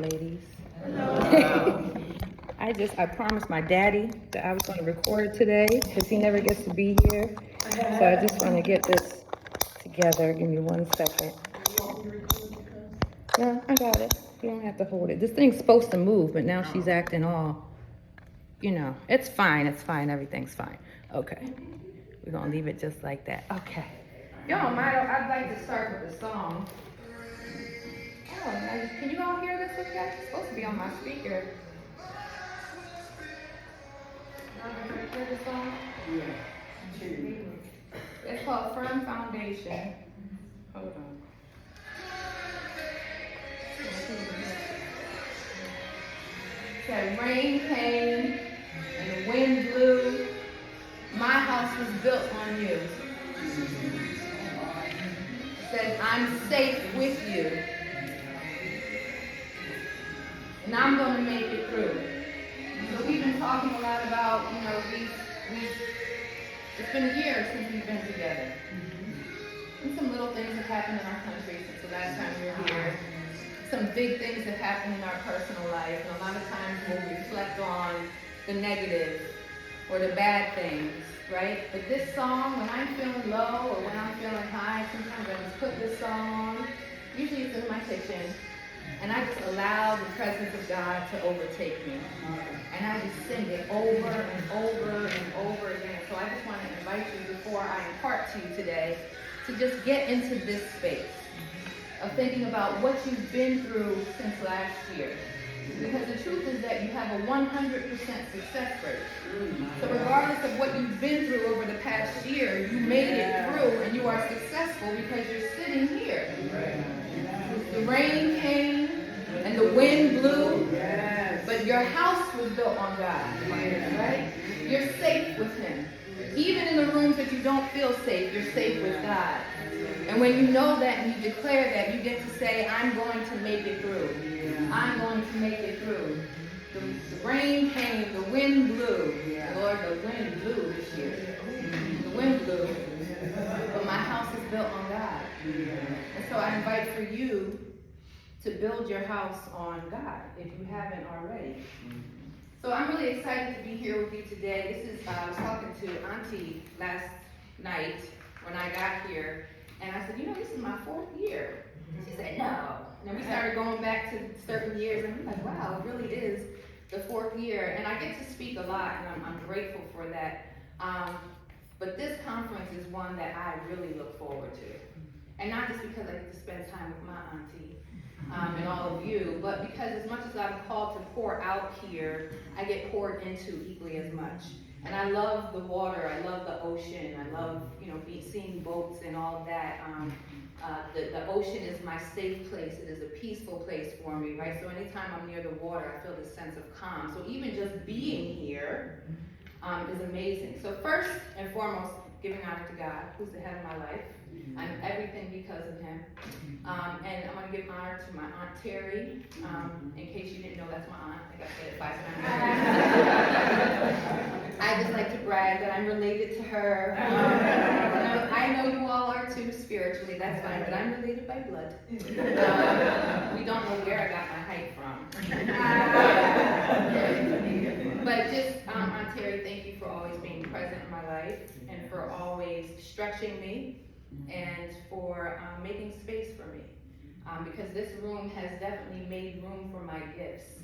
ladies. Hello. I promised my daddy that I was going to record today because he never gets to be here. So I just want to get this together. Give me 1 second. No, I got it. You don't have to hold it. This thing's supposed to move, but now she's acting all, it's fine. It's fine. Everything's fine. Okay. We're going to leave it just like that. Okay. Y'all mind, I'd like to start with a song. Oh, can you all hear this okay? It's supposed to be on my speaker. Hear the song? Yeah. It's called Firm Foundation. Hold on. It said, rain came and the wind blew. My house was built on you. It said, I'm safe with you. And I'm going to make it through. So we've been talking a lot about, it's been years since we've been together. And some little things have happened in our country since the last time we were here. Some big things have happened in our personal life. And a lot of times we'll reflect on the negative or the bad things, right? But this song, when I'm feeling low or when I'm feeling high, sometimes I just put this song on. Usually it's in my kitchen. And I just allow the presence of God to overtake me. And I just sing it over and over and over again. So I just want to invite you, before I impart to you today, to just get into this space of thinking about what you've been through since last year. Because the truth is that you have a 100% success rate. So regardless of what you've been through over the past year, you made it through and you are successful because you're sitting here. The rain came and the wind blew, but your house was built on God, right? You're safe with Him. Even in the rooms that you don't feel safe, you're safe with God. And when you know that and you declare that, you get to say, I'm going to make it through. I'm going to make it through. The rain came, the wind blew. Lord, the wind blew this year. The wind blew. But my house is built on God. And so I invite for you to build your house on God, if you haven't already. So I'm really excited to be here with you today. I was talking to Auntie last night when I got here, and I said, this is my 4th year. She said, no. And then we started going back to certain years, and I'm like, wow, it really is the 4th year. And I get to speak a lot, and I'm grateful for that. But this conference is one that I really look forward to. And not just because I get to spend time with my auntie and all of you, but because as much as I'm called to pour out here, I get poured into equally as much. And I love the water, I love the ocean, I love seeing boats and all of that. The ocean is my safe place. It is a peaceful place for me, right? So anytime I'm near the water, I feel this sense of calm. So even just being here is amazing. So first and foremost, giving honor to God, who's the head of my life. I'm everything because of Him. And I'm going to give honor to my Aunt Terry. In case you didn't know, that's my aunt. I think I said it 5 times. I just like to brag that I'm related to her. I know you all are too spiritually, that's fine, but I'm related by blood. We don't know where I got my height from. But just, Aunt Terry, thank you for always being present in my life and for always stretching me and for making space for me. Because this room has definitely made room for my gifts.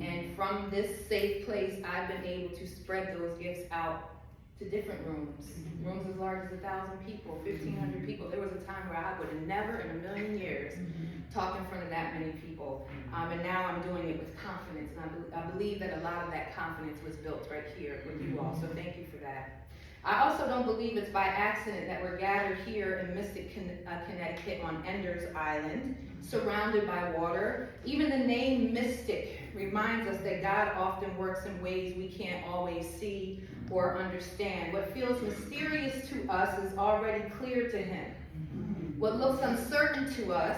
And from this safe place, I've been able to spread those gifts out to different rooms as large as 1,000 people, 1,500 people. There was a time where I would have never in a million years talked in front of that many people. And now I'm doing it with confidence. And I believe that a lot of that confidence was built right here with you all. So thank you for that. I also don't believe it's by accident that we're gathered here in Mystic, Connecticut on Enders Island, surrounded by water. Even the name Mystic reminds us that God often works in ways we can't always see or understand. What feels mysterious to us is already clear to Him. What looks uncertain to us,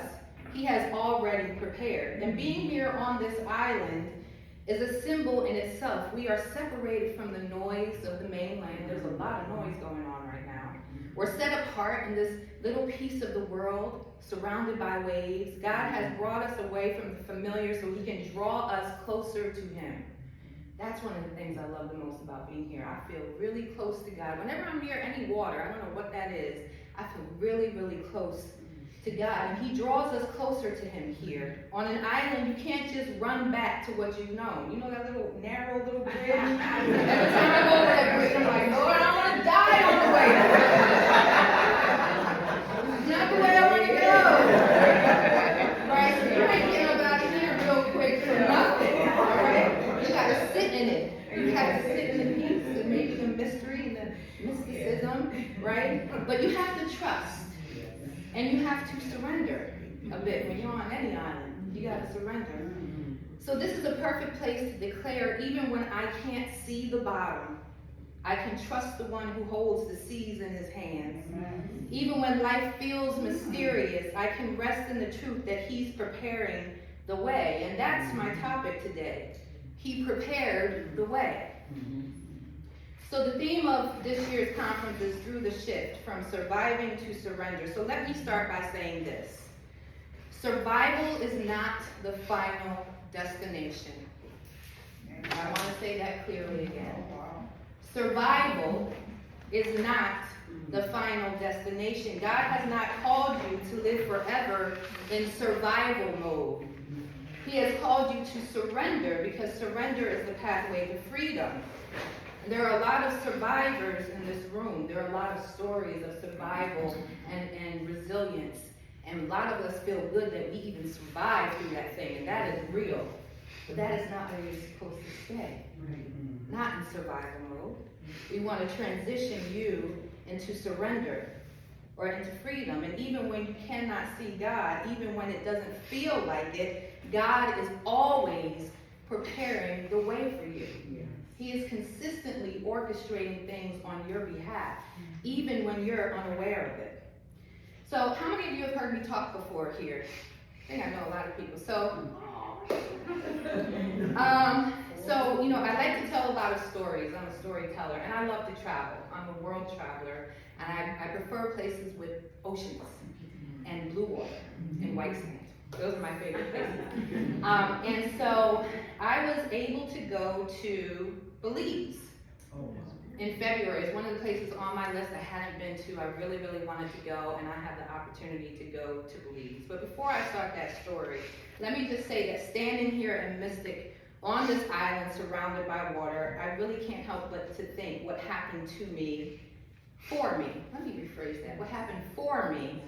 He has already prepared. And being here on this island is a symbol in itself. We are separated from the noise of the mainland. There's a lot of noise going on right now. We're set apart in this little piece of the world, surrounded by waves. God has brought us away from the familiar so he can draw us closer to him. That's one of the things I love the most about being here. I feel really close to God. Whenever I'm near any water, I don't know what that is, I feel really, really close to God. And he draws us closer to him here. On an island, you can't just run back to what you know. You know that little narrow little bridge? Every time I go over that bridge, I'm like, Lord, I want to die on the way. It's not the way I want to go. Right? So you ain't getting up out of here real quick for nothing. All right? You got to sit in it. You have to sit in the peace and maybe the mystery and the mysticism, right? But you have to trust. And you have to surrender a bit. When you're on any island, you got to surrender. So this is a perfect place to declare, even when I can't see the bottom, I can trust the one who holds the seas in his hands. Even when life feels mysterious, I can rest in the truth that he's preparing the way. And that's my topic today. He prepared the way. So the theme of this year's conference is through the shift, from surviving to surrender. So let me start by saying this. Survival is not the final destination. I want to say that clearly again. Survival is not the final destination. God has not called you to live forever in survival mode. He has called you to surrender, because surrender is the pathway to freedom. There are a lot of survivors in this room. There are a lot of stories of survival and resilience. And a lot of us feel good that we even survived through that thing, and that is real. But that is not where you're supposed to stay. Not in survival mode. We want to transition you into surrender or into freedom. And even when you cannot see God, even when it doesn't feel like it, God is always preparing the way for you. He is consistently orchestrating things on your behalf, even when you're unaware of it. So how many of you have heard me talk before here? I think I know a lot of people. So, I like to tell a lot of stories. I'm a storyteller, and I love to travel. I'm a world traveler, and I prefer places with oceans and blue water and white sand. Those are my favorite places. And so I was able to go to Belize in February. It's one of the places on my list I hadn't been to. I really, really wanted to go, and I had the opportunity to go to Belize. But before I start that story, let me just say that standing here in Mystic on this island surrounded by water, I really can't help but to think what happened to me, for me. Let me rephrase that. What happened for me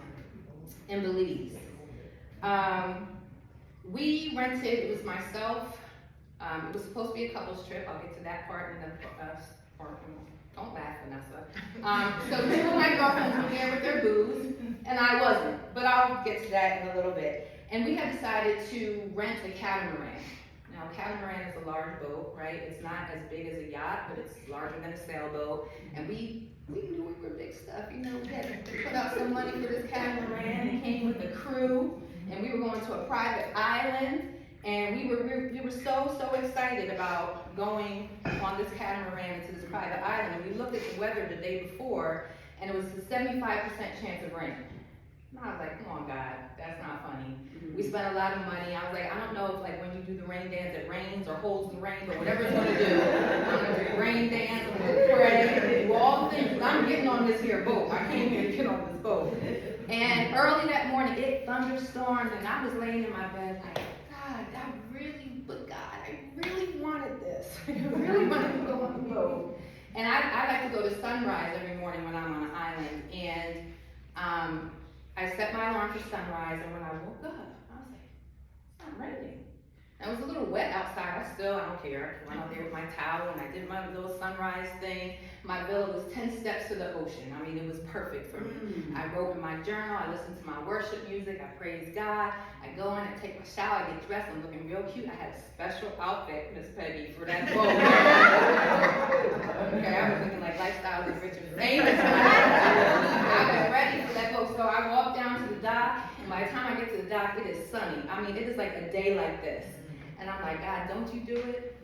in Belize. We rented, it was myself, it was supposed to be a couple's trip. I'll get to that part in the don't laugh, Vanessa. So two of my girlfriends were there with their booze, and I wasn't, but I'll get to that in a little bit. And we had decided to rent a catamaran. Now, a catamaran is a large boat, right? It's not as big as a yacht, but it's larger than a sailboat. And we knew we were big stuff, We had to put out some money for this catamaran. It came with a crew, and we were going to a private island. And we were so excited about going on this catamaran to this private island. And we looked at the weather the day before, and it was a 75% chance of rain. And I was like, come on, God, that's not funny. We spent a lot of money. I was like, I don't know if when you do the rain dance, it rains or holds the rain, but whatever it's gonna do, I'm gonna do rain dance, I'm gonna pray, do all the things. I'm getting on this here boat. I can't even get on this boat. And early that morning, it thunderstormed, and I was laying in my bed like, I really wanted this. I really wanted to go on the boat. And I like to go to sunrise every morning when I'm on an island. And I set my alarm for sunrise, and when I woke up, I was like, it's not raining. And it was a little wet outside. I don't care. I went out there with my towel, and I did my little sunrise thing. My villa was 10 steps to the ocean. I mean, it was perfect for me. I wrote in my journal. I listened to my worship music. I praised God. I go in, I take my shower, I get dressed. I'm looking real cute. I had a special outfit, Miss Peggy, for that boat. Okay, I was looking like Lifestyle is Rich and Famous. I was ready for that boat. So I walked down to the dock, and by the time I get to the dock, it is sunny. I mean, it is like a day like this. And I'm like, God, don't you do it?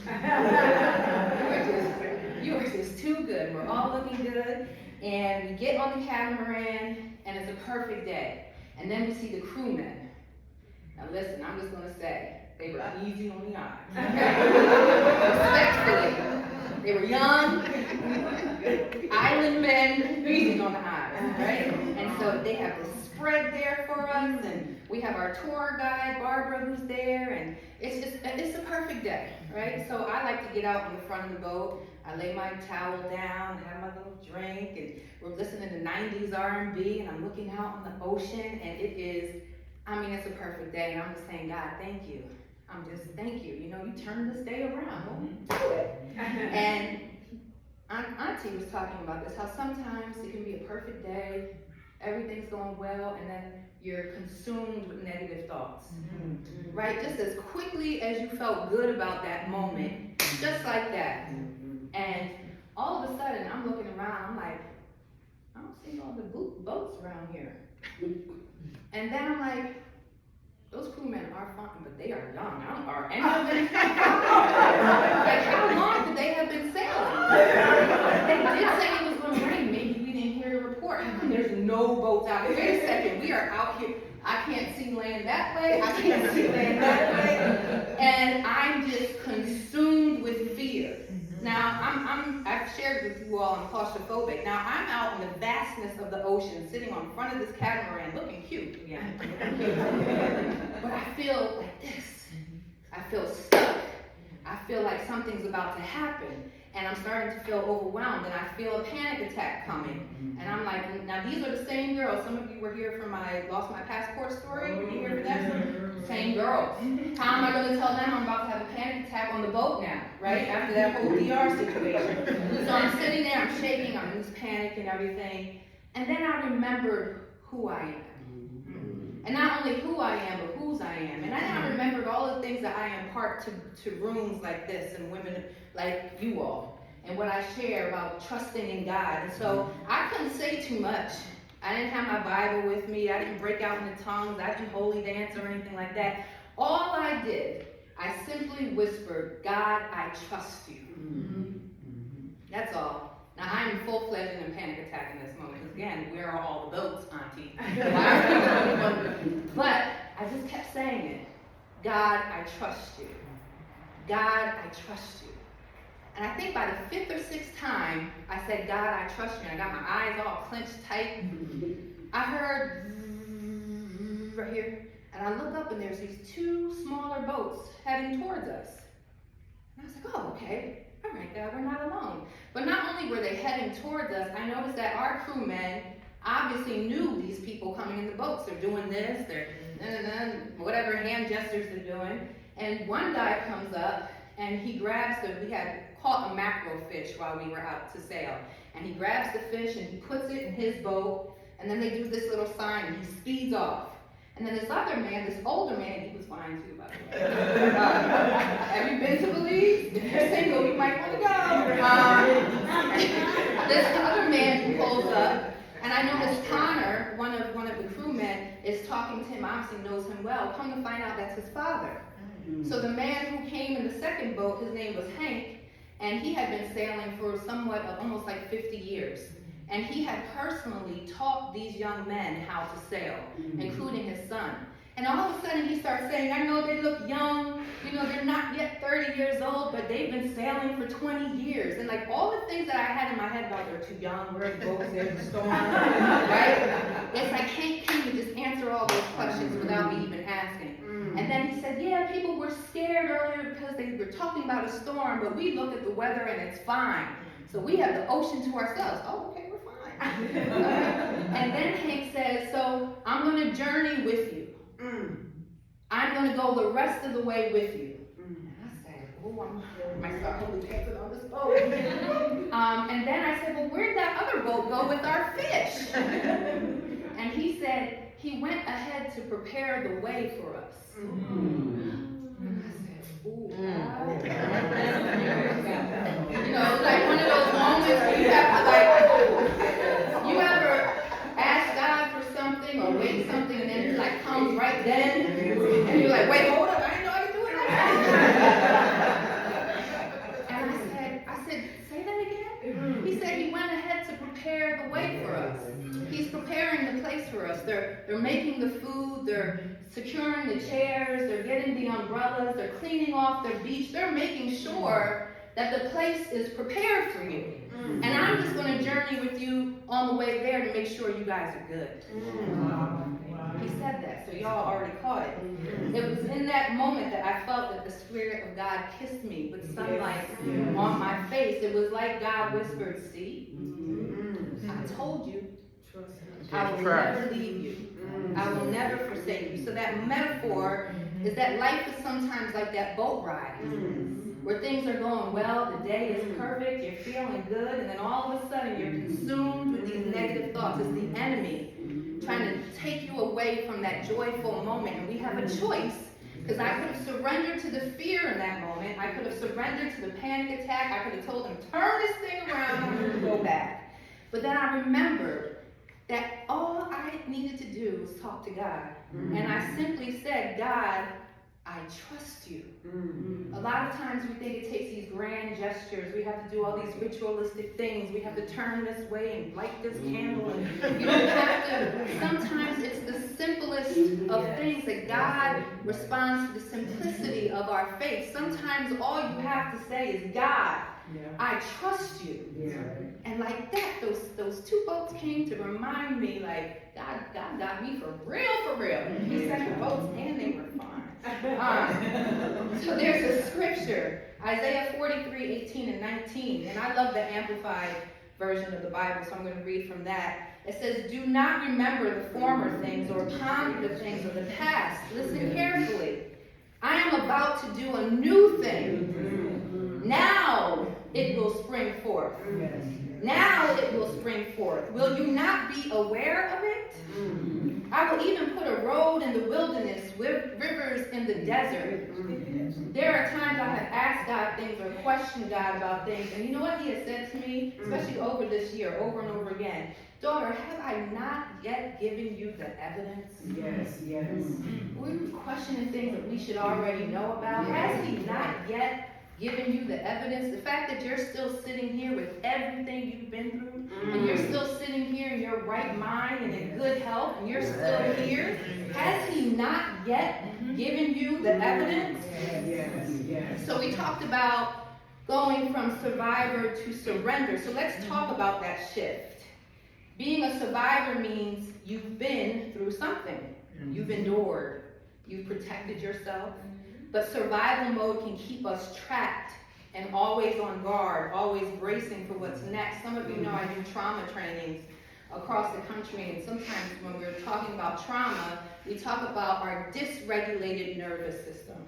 You are just too good. We're all looking good. And we get on the catamaran, and it's a perfect day. And then we see the crewmen. Now listen, I'm just gonna say, they were easy on the eyes. Respectfully. They were young, island men, easy on the eyes, right? And so they have this spread there for us, and we have our tour guide, Barbara, who's there, and it's a perfect day, right? So I like to get out on the front of the boat. I lay my towel down, have my little drink, and we're listening to 90s R&B, and I'm looking out on the ocean, and it's a perfect day, and I'm just saying, God, thank you. Thank you. You know, you turned this day around. Do it. And Auntie was talking about this, how sometimes it can be a perfect day, everything's going well, and then you're consumed with negative thoughts. Mm-hmm. Right? Just as quickly as you felt good about that moment, just like that. And all of a sudden, I'm looking around, I'm like, I don't see all the boats around here. And then I'm like, those crewmen are fun, but they are young. Are any of them? Like, how long could they have been sailing? They did say it was going to rain. Maybe we didn't hear the report. There's no boats out here. Wait a second, we are out here. I can't see land that way. I can't see land that way. And I'm just consumed with fear. Now, I've shared with you all, I'm claustrophobic. Now, I'm out in the vastness of the ocean, sitting on front of this catamaran, looking cute, yeah. But I feel like this. I feel stuck. I feel like something's about to happen. And I'm starting to feel overwhelmed, and I feel a panic attack coming. And I'm like, now these are the same girls. Some of you were here for my lost my passport story. Were you here for that? Same girls. How am I going to tell them I'm about to have a panic attack on the boat now, right? After that whole DR situation. So I'm sitting there, I'm shaking, I'm in this panic and everything. And then I remembered who I am. And not only who I am, but whose I am. And then I remembered all the things that I impart to rooms like this and women like you all. And what I share about trusting in God. And so I couldn't say too much. I didn't have my Bible with me. I didn't break out into tongues. I didn't holy dance or anything like that. All I did, I simply whispered, God, I trust you. That's all. Now, I'm full-fledged in a panic attack in this moment, because again, where are all the boats, Auntie? But I just kept saying it. God, I trust you. God, I trust you. And I think by the 5th or 6th time, I said, God, I trust you. And I got my eyes all clenched tight. I heard right here. And I look up, and there's these 2 smaller boats heading towards us. And I was like, oh, okay. All right, God, we're not alone. But not only were they heading towards us, I noticed that our crewmen obviously knew these people coming in the boats. They're doing this, they're whatever hand gestures they're doing. And one guy comes up, and he grabs we had caught a mackerel fish while we were out to sail. And he grabs the fish, and he puts it in his boat, and then they do this little sign, and he speeds off. And then this other man, this older man, he was fine too, by the way. Have you been to Belize? If you're single, you might want to go. This other man pulls up, and I noticed Connor, one of the crewmen, is talking to him, obviously knows him well. Come to find out that's his father. So the man who came in the second boat, his name was Hank, and he had been sailing for somewhat almost like 50 years. And he had personally taught these young men how to sail, including his son. And all of a sudden he starts saying, I know they look young, they're not yet 30 years old, but they've been sailing for 20 years. And like all the things that I had in my head about they're too young, where are the boats, there's a storm, right? It's like, can you just answer all those questions without me even asking? And then he said, yeah, people were scared earlier because they were talking about a storm, but we looked at the weather and it's fine. So we have the ocean to ourselves. Oh, okay, we're fine. And then Hank says, so I'm going to journey with you. I'm going to go the rest of the way with you. And I said, oh, I might start holding hands on this boat. And then I said, well, where'd that other boat go with our fish? And he said, he went ahead to prepare the way for us. And I said, ooh, it's like one of those moments where you have to you ever ask God for something or wait something and then it like comes right then, and you're like, wait, hold up, I didn't know I could do it like that. And I said, say that again? He said he went ahead to prepare the way umbrellas, they're cleaning off their beach, they're making sure that the place is prepared for you. And I'm just going to journey with you on the way there to make sure you guys are good. He said that, so y'all already caught it. It was in that moment that I felt that the Spirit of God kissed me with sunlight on my face. It was like God whispered, see, I told you, I will never leave you. I will never forsake you. So that metaphor is that life is sometimes like that boat ride, where things are going well, the day is perfect, you're feeling good, and then all of a sudden you're consumed with these negative thoughts. It's the enemy trying to take you away from that joyful moment. And we have a choice, because I could have surrendered to the fear in that moment. I could have surrendered to the panic attack. I could have told him, turn this thing around and go back. But then I remembered that all I needed to do was talk to God. And I simply said, God, I trust you. A lot of times we think it takes these grand gestures. We have to do all these ritualistic things. We have to turn this way and light this candle. And you don't have to. Sometimes it's the simplest of things that God responds to the simplicity of our faith. Sometimes all you have to say is, God, I trust you. And like that, those two boats came to remind me, like, God got me for real, for real. He sent the boats and they were fine. So there's a scripture, Isaiah 43:18 and 19, and I love the Amplified version of the Bible, so I'm going to read from that. It says, do not remember the former things or ponder the things of the past. Listen carefully. I am about to do a new thing. Now it will spring forth. Now it will spring forth. Will you not be aware of it? I will even put a road in the wilderness, rivers in the desert. There are times I have asked God things or questioned God about things, and you know what he has said to me, especially over this year, over and over again? Daughter, have I not yet given you the evidence? We're questioning things that we should already know about. Has he not yet given you the evidence? The fact that you're still sitting here with everything you've been through, and you're still sitting here in your right mind and in good health, and you're still here, has he not yet given you the evidence? So we talked about going from survivor to surrender. So let's talk about that shift. Being a survivor means you've been through something. You've endured. You've protected yourself. But survival mode can keep us trapped and always on guard, always bracing for what's next. Some of you know I do trauma trainings across the country, and sometimes when we're talking about trauma, we talk about our dysregulated nervous system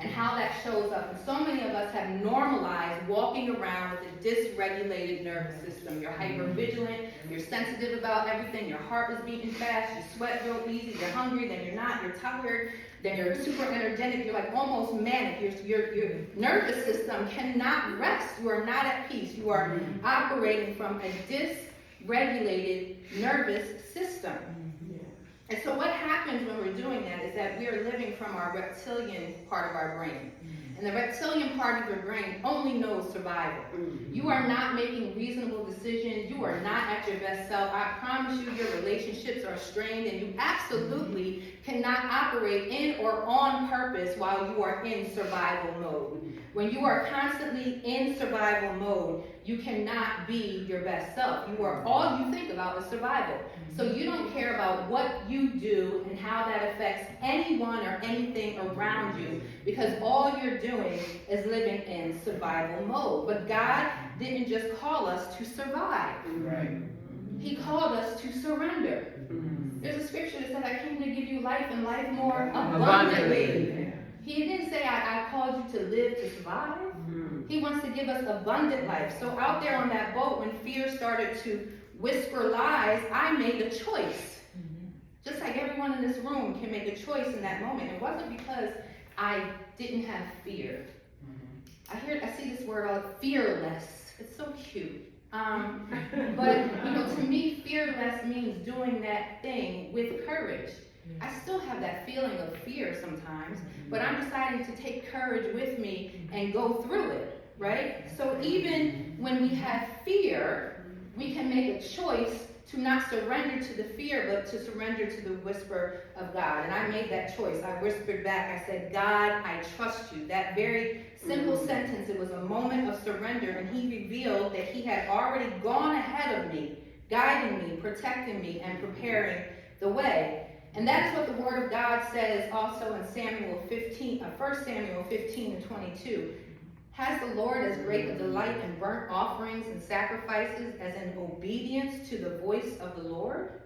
and how that shows up. And so many of us have normalized walking around with a dysregulated nervous system. You're hypervigilant, you're sensitive about everything, your heart is beating fast, you sweat real easy, you're hungry, then you're not, you're tired, then you're super energetic, you're like almost manic. Your nervous system cannot rest. You are not at peace. You are operating from a dysregulated nervous system. And so what happens when we're doing that is that we are living from our reptilian part of our brain. And the reptilian part of your brain only knows survival. You are not making reasonable decisions. You are not at your best self. I promise you, your relationships are strained, and you absolutely cannot operate in or on purpose while you are in survival mode. When you are constantly in survival mode, you cannot be your best self. All you think about is survival. So you don't care about what you do and how that affects anyone or anything around you, because all you're doing is living in survival mode. But God didn't just call us to survive. He called us to surrender. There's a scripture that says, I came to give you life and life more abundantly. He didn't say, I called you to live to survive. He wants to give us abundant life. So out there on that boat, when fear started to whisper lies, I made a choice. Just like everyone in this room can make a choice in that moment. It wasn't because I didn't have fear. I see this word all fearless. It's so cute. But to me, fearless means doing that thing with courage. I still have that feeling of fear sometimes, but I'm deciding to take courage with me and go through it, right? So even when we have fear, we can make a choice to not surrender to the fear, but to surrender to the whisper of God. And I made that choice. I whispered back, I said, God, I trust you. That very simple sentence, it was a moment of surrender, and he revealed that he had already gone ahead of me, guiding me, protecting me, and preparing the way. And that's what the Word of God says also in 1 Samuel 15:22. Has the Lord as great a delight in burnt offerings and sacrifices as in obedience to the voice of the Lord?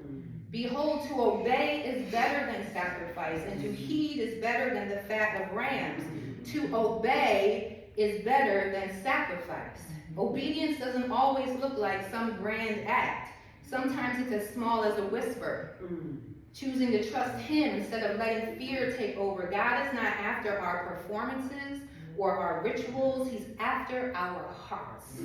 Behold, to obey is better than sacrifice, and to heed is better than the fat of rams. To obey is better than sacrifice. Obedience doesn't always look like some grand act. Sometimes it's as small as a whisper. Choosing to trust him instead of letting fear take over. God is not after our performances or our rituals. He's after our hearts.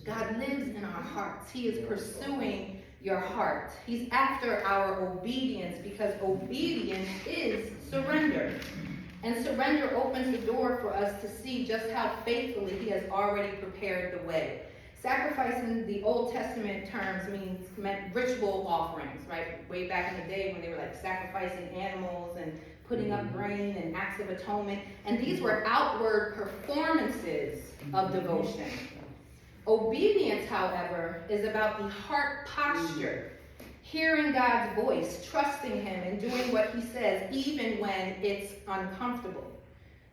God lives in our hearts. He is pursuing your heart. He's after our obedience, because obedience is surrender. And surrender opens the door for us to see just how faithfully he has already prepared the way. Sacrifice in the Old Testament terms meant ritual offerings, right? Way back in the day when they were like sacrificing animals and putting up grain and acts of atonement. And these were outward performances of devotion. Obedience, however, is about the heart posture. Hearing God's voice, trusting him, and doing what he says, even when it's uncomfortable.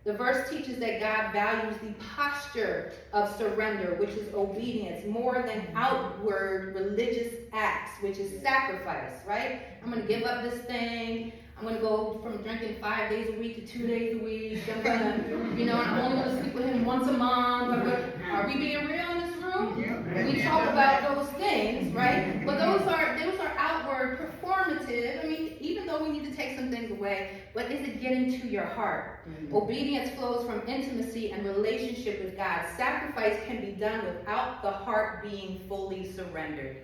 The verse teaches that God values the posture of surrender, which is obedience, more than outward religious acts, which is sacrifice, right? I'm going to give up this thing. I'm going to go from drinking 5 days a week to 2 days a week. I'm going to, I'm only going to sleep with him once a month. Are we being real in this room? We talk about those things, right? But those are outward performative. Even though we need to take some things away, but is it getting to your heart? Obedience flows from intimacy and relationship with God. Sacrifice can be done without the heart being fully surrendered.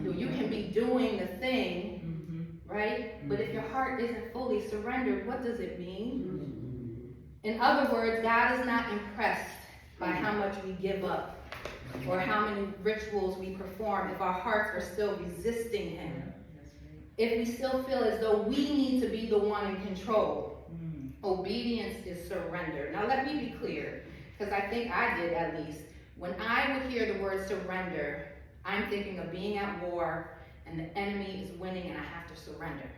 So you can be doing the thing, right? But if your heart isn't fully surrendered, what does it mean? In other words, God is not impressed by how much we give up or how many rituals we perform if our hearts are still resisting him. If we still feel as though we need to be the one in control. Obedience is surrender. Now let me be clear, because I think I did at least. When I would hear the word surrender, I'm thinking of being at war and the enemy is winning and I have to surrender.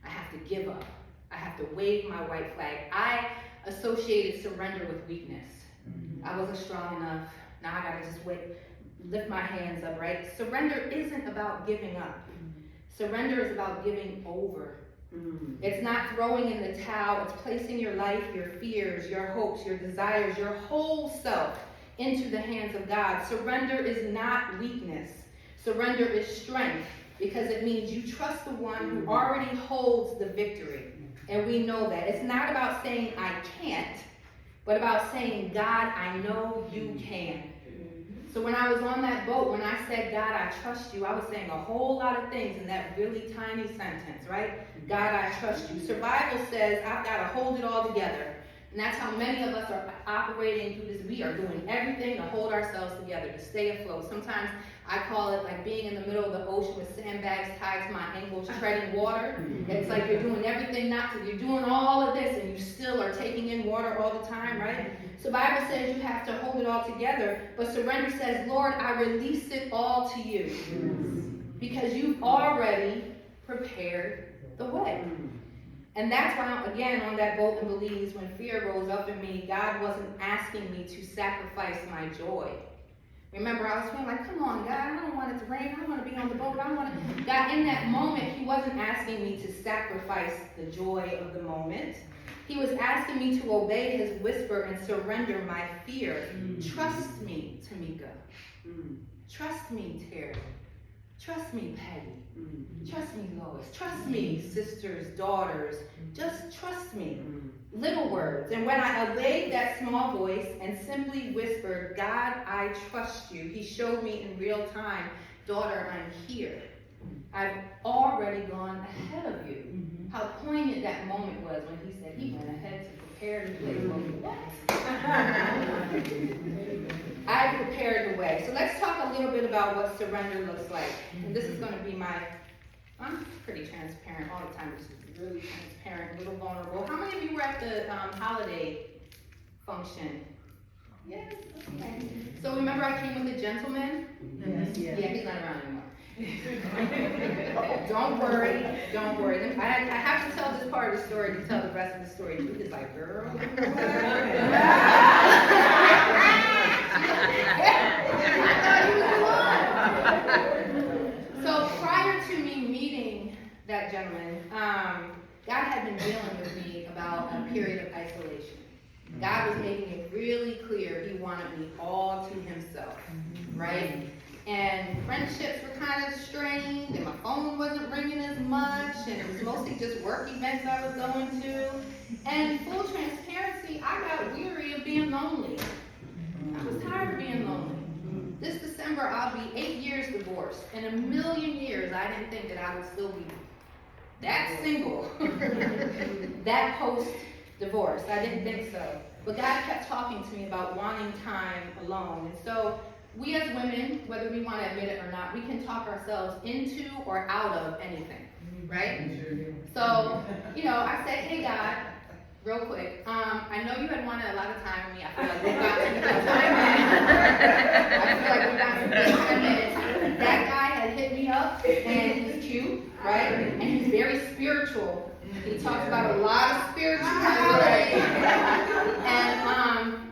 I have to give up. I have to wave my white flag. I associated surrender with weakness. I wasn't strong enough. Now I gotta just lift my hands up, right? Surrender isn't about giving up. Surrender is about giving over. It's not throwing in the towel. It's placing your life, your fears, your hopes, your desires, your whole self into the hands of God. Surrender is not weakness. Surrender is strength, because it means you trust the one who already holds the victory. And we know that. It's not about saying I can't, but about saying, God, I know you can. So when I was on that boat, when I said, God, I trust you, I was saying a whole lot of things in that really tiny sentence, right? God, I trust you. Survival says, I've got to hold it all together. And that's how many of us are operating through this. We are doing everything to hold ourselves together, to stay afloat. Sometimes I call it like being in the middle of the ocean with sandbags tied to my ankles, treading water. It's like you're doing everything you're doing all of this and you still are taking in water all the time, right? So Bible says you have to hold it all together, but surrender says, Lord, I release it all to you. Because you've already prepared the way. And that's why, again, on that boat in Belize, when fear rose up in me, God wasn't asking me to sacrifice my joy. Remember, I was feeling like, come on, God, I don't want it to rain. I want to be on the boat. God, in that moment, he wasn't asking me to sacrifice the joy of the moment. He was asking me to obey his whisper and surrender my fear. Trust me, Tamika. Trust me, Terry. Trust me, Peggy. Trust me, Lois. Trust me, sisters, daughters. Just trust me. Little words. And when I obeyed that small voice and simply whispered, God, I trust you, he showed me in real time, daughter, I'm here. I've already gone ahead of you. How poignant that moment was when he said he went ahead to prepare the way. What? I prepared the way. Okay, so let's talk a little bit about what surrender looks like. And this is going to be I'm pretty transparent all the time. This is really transparent, a little vulnerable. How many of you were at the holiday function? Yes, okay. So remember I came with the gentleman? Yes. Yeah, he's not around anymore. Don't worry. I have to tell this part of the story to tell the rest of the story. Jude is like, girl. So prior to me meeting that gentleman, God had been dealing with me about a period of isolation. God was making it really clear He wanted me all to Himself, right? And friendships were kind of strained, and my phone wasn't ringing as much, and it was mostly just work events I was going to. And full transparency, I got weary of being lonely. I was tired of being lonely. This December, I'll be 8 years divorced. In a million years, I didn't think that I would still be that single, that post-divorce. I didn't think so. But God kept talking to me about wanting time alone. And so we as women, whether we want to admit it or not, we can talk ourselves into or out of anything, right? So, I said, hey God, real quick, I know you had wanted a lot of time with me. I feel like we got some good time in. I feel like we got some good time in. That guy had hit me up, and he's cute, right? And he's very spiritual. He talks about a lot of spirituality,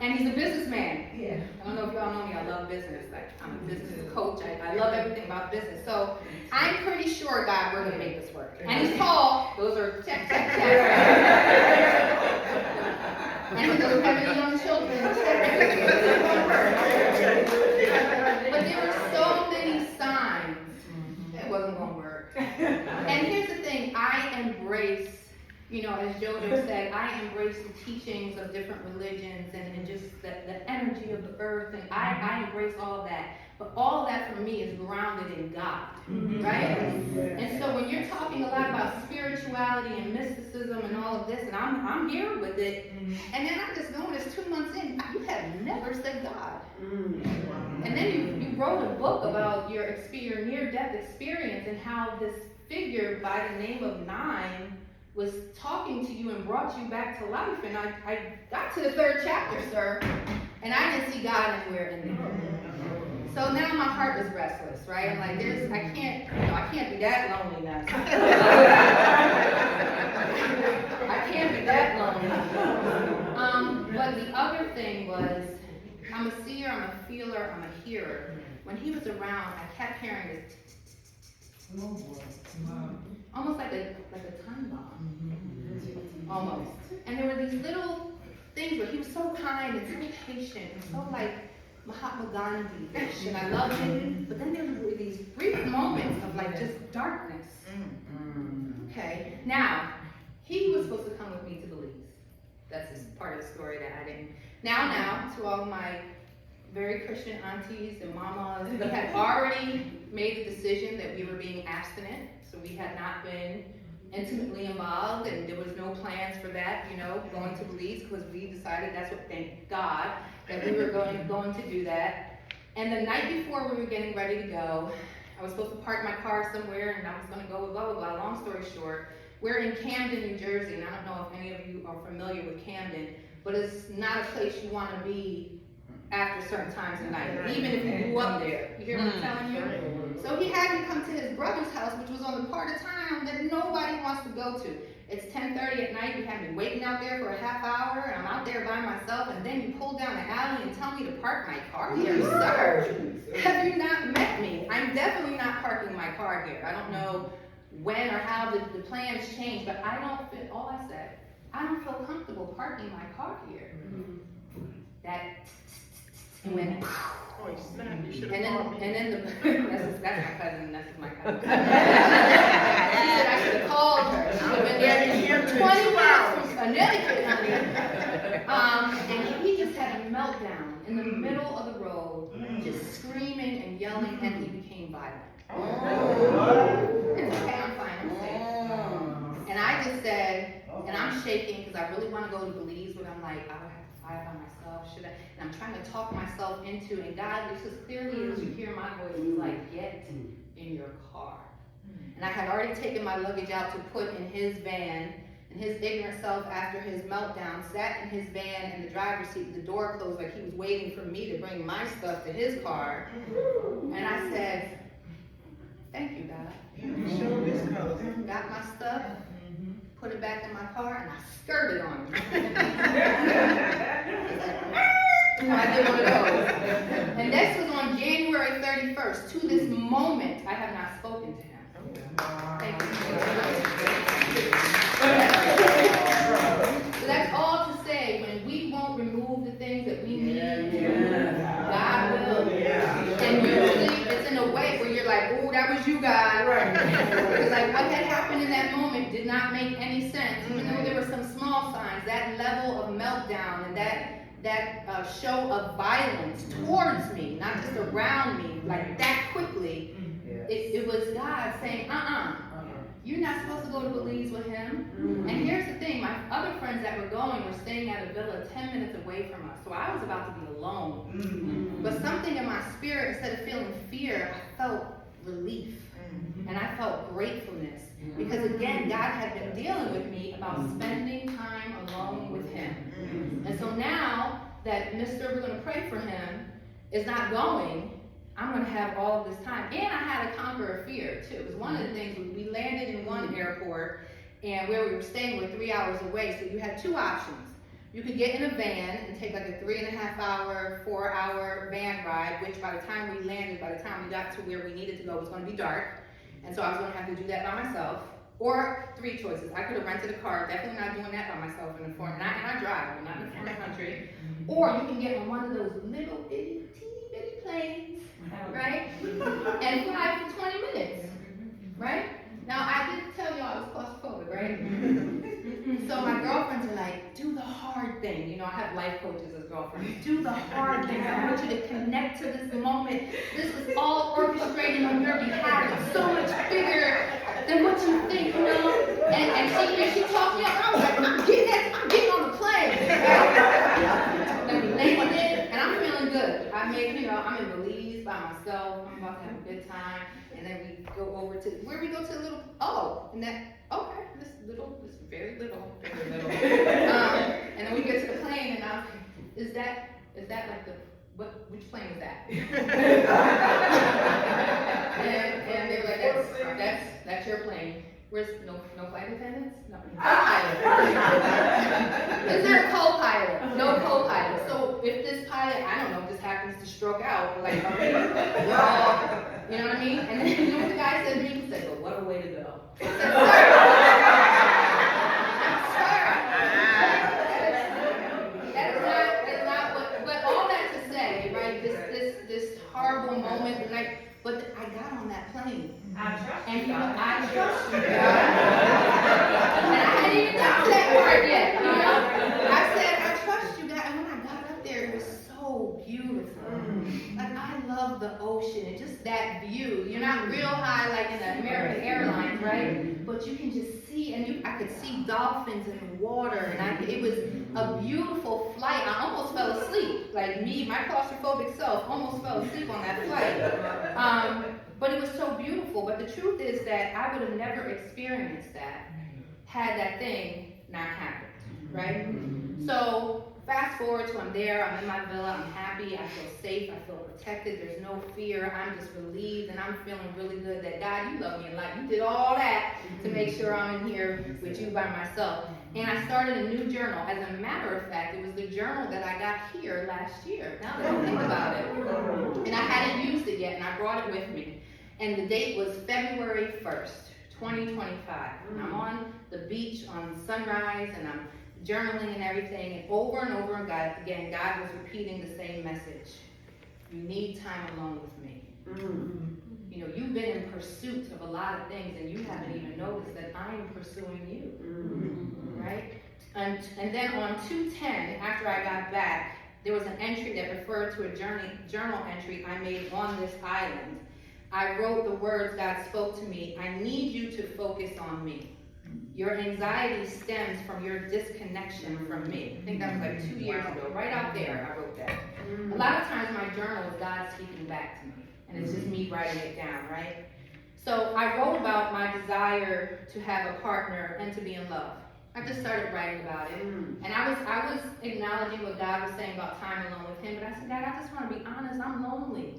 and he's a businessman. Yeah. I don't know if y'all know me. I love business. Like, I'm a business coach. I love everything about business. So I'm pretty sure, God, we're gonna make this work. And he's tall. Those are check. And he doesn't have any young children. But there were so many signs it wasn't gonna work. And here's the thing, I embrace, as Jojo said, I embrace the teachings of different religions and just the energy of the earth, and I embrace all of that. But all of that for me is grounded in God, right? And so when you're talking a lot about spirituality and mysticism and all of this, and I'm here with it, and then I just noticed 2 months in, you have never said God. And then you wrote a book about your near-death experience and how this figure by the name of Nine was talking to you and brought you back to life. And I got to the 3rd chapter, sir, and I didn't see God anywhere in there. So now my heart was restless, right? I'm like, I can't be that lonely now. I can't be that lonely. But the other thing was, I'm a seer, I'm a feeler, I'm a hearer. When he was around, I kept hearing this almost like a time bomb. Almost. And there were these little things where he was so kind and so patient and so like Mahatma Gandhi-ish, and I loved it. But then there were these brief moments of like just darkness. Okay. Now, he was supposed to come with me to Belize. That's just part of the story that I didn't. Now, to all my very Christian aunties and mamas, we had already made the decision that we were being abstinent, so we had not been intimately involved, and there was no plans for that, going to Belize, because we decided thank God, that we were going to do that. And the night before we were getting ready to go, I was supposed to park my car somewhere, and I was going to go, blah, blah, blah. Long story short, we're in Camden, New Jersey, and I don't know if any of you are familiar with Camden, but it's not a place you want to be after certain times of night, even if you grew up there. You hear what I'm telling you? So he had me come to his brother's house, which was on the part of town that nobody wants to go to. It's 10:30 at night, you have me waiting out there for a half hour, and I'm out there by myself, and then you pull down the alley and tell me to park my car here. Sir, have you not met me? I'm definitely not parking my car here. I don't know when or how the plans change, but I don't feel comfortable parking my car here. That and went, and then that's my cousin, that's my cousin. She said I should have called her. She would have been there 20 minutes from Connecticut, honey. And he just had a meltdown in the middle of the road, just screaming and yelling, and he became violent. It's okay, I'm fine, I'm safe. And I just said, and I'm shaking because I really want to go to Belize, but I'm like, quiet by myself? Should I? And I'm trying to talk myself into, and God, just as clearly as you hear my voice, is like, get in your car. And I had already taken my luggage out to put in his van, and his ignorant self, after his meltdown, sat in his van in the driver's seat with the door closed, like he was waiting for me to bring my stuff to his car. And I said, thank you, God. Got my stuff, put it back in my car, and I skirted on him. I did one of those. And this was on January 31st. To this moment, I have not spoken to him. Thank you. So that's all to say, when we won't remove the things that we need, God will. And usually it's in a way where you're like, oh, that was you, God. Because like what had happened in that moment did not make any sense. Even though there were some small signs, that level of meltdown and that show of violence towards me, not just around me, like that quickly, it was God saying, you're not supposed to go to Belize with him. And here's the thing, my other friends that were going were staying at a villa 10 minutes away from us. So I was about to be alone. But something in my spirit, instead of feeling fear, I felt relief. And I felt gratefulness. Because again, God had been dealing with me about spending time alone with him. And so now that we're going to pray for him, is not going, I'm going to have all of this time. And I had to conquer a fear, too. It was one of the things, we landed in one airport, and where we were staying were 3 hours away, so you had two options. You could get in a van and take like a 3.5 hour, 4 hour van ride, which by the time we landed, by the time we got to where we needed to go, it was going to be dark. And so I was going to have to do that by myself. Or three choices. I could have rented a car, definitely not doing that by myself in the foreign, and I drive, I'm not in the foreign country. Or you can get on one of those little bitty, teeny bitty planes, right? And fly for 20 minutes, right? Now I did tell y'all I was claustrophobic, right? So my girlfriends are like, do the hard thing. You know, I have life coaches as girlfriends. Do the hard thing. I want you to connect to this moment. This was all orchestrated on your behalf. It's so much bigger than what you think, you know? And she talked me up, and I was like, I'm getting on the plane. Then we landed it, and I'm feeling good. I'm in Belize by myself. I'm about to have a good time. And then we go over to, where we go to a little, this very little. And then we get to the plane, and I was like, is that like which plane is that? and they were like, that's your plane. Where's no flight attendants? No. Co-pilot. Is there a co-pilot? No co-pilot. So if this pilot, I don't know, just happens to stroke out, like, okay, we're all, you know what I mean? And then you know what the guy said to me? He said, well, what a way to go. I said, that is not what, but all that to say, right, this horrible moment, but I got on that plane. I trust you, God. I trust you, God. And I hadn't even got to that part yet, you know? I said, I trust you, God. And when I got up there, it was so beautiful. Like, I love the ocean and just that view. You're not real high like in the American Airlines, right? But you can just see, and I could see dolphins in the water, and it was a beautiful flight. I almost fell asleep. Like me, my claustrophobic self almost fell asleep on that flight. But it was so beautiful. But the truth is that I would have never experienced that had that thing not happened, right? So fast forward to I'm there, I'm in my villa, I'm happy, I feel safe, I feel protected, there's no fear, I'm just relieved, and I'm feeling really good that God, you love me a lot. You did all that to make sure I'm in here with you by myself. And I started a new journal. As a matter of fact, it was the journal that I got here last year. Now that I think about it. And I hadn't used it yet, and I brought it with me. And the date was February 1st, 2025. And I'm on the beach on sunrise, and I'm journaling and everything, and over again, God was repeating the same message. You need time alone with me. You know, you've been in pursuit of a lot of things, and you haven't even noticed that I am pursuing you, right? And then on 2/10, after I got back, there was an entry that referred to a journal entry I made on this island. I wrote the words God spoke to me, I need you to focus on me. Your anxiety stems from your disconnection from me. I think that was like 2 years ago. Right out there, I wrote that. A lot of times my journal is God speaking back to me, and it's just me writing it down, right? So I wrote about my desire to have a partner and to be in love. I just started writing about it, and I was acknowledging what God was saying about time alone with Him. But I said, God, I just want to be honest. I'm lonely.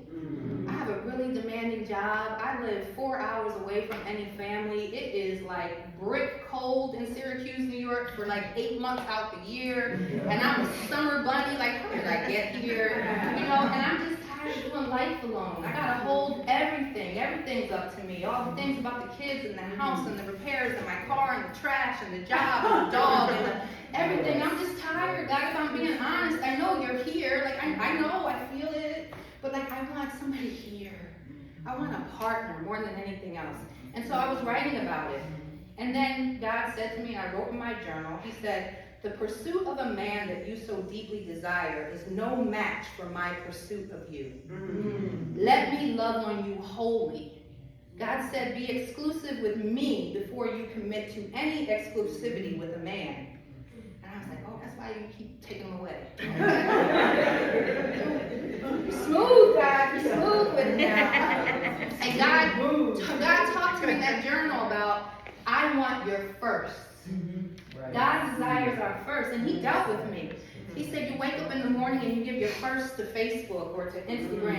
I have a really demanding job. I live 4 hours away from any family. It is like brick cold in Syracuse, New York, for like 8 months out the year. And I'm a summer bunny. Like, how did I get here? You know, and I'm just tired of doing life alone. I gotta hold everything. Everything's up to me. All the things about the kids and the house and the repairs and my car and the trash and the job and the dog and everything. I'm just tired, God, if I'm being honest. I know you're here. Like, I know, I feel it. But like, I want somebody here. I want a partner more than anything else. And so I was writing about it. And then God said to me, and I wrote in my journal, He said, the pursuit of a man that you so deeply desire is no match for my pursuit of you. Let me love on you wholly. God said, be exclusive with me before you commit to any exclusivity with a man. And I was like, oh, that's why you keep taking them away. Smooth, God, be smooth with me now. And God talked to me in that journal about, I want your first. God's desires are first, and He dealt with me. He said, you wake up in the morning and you give your first to Facebook or to Instagram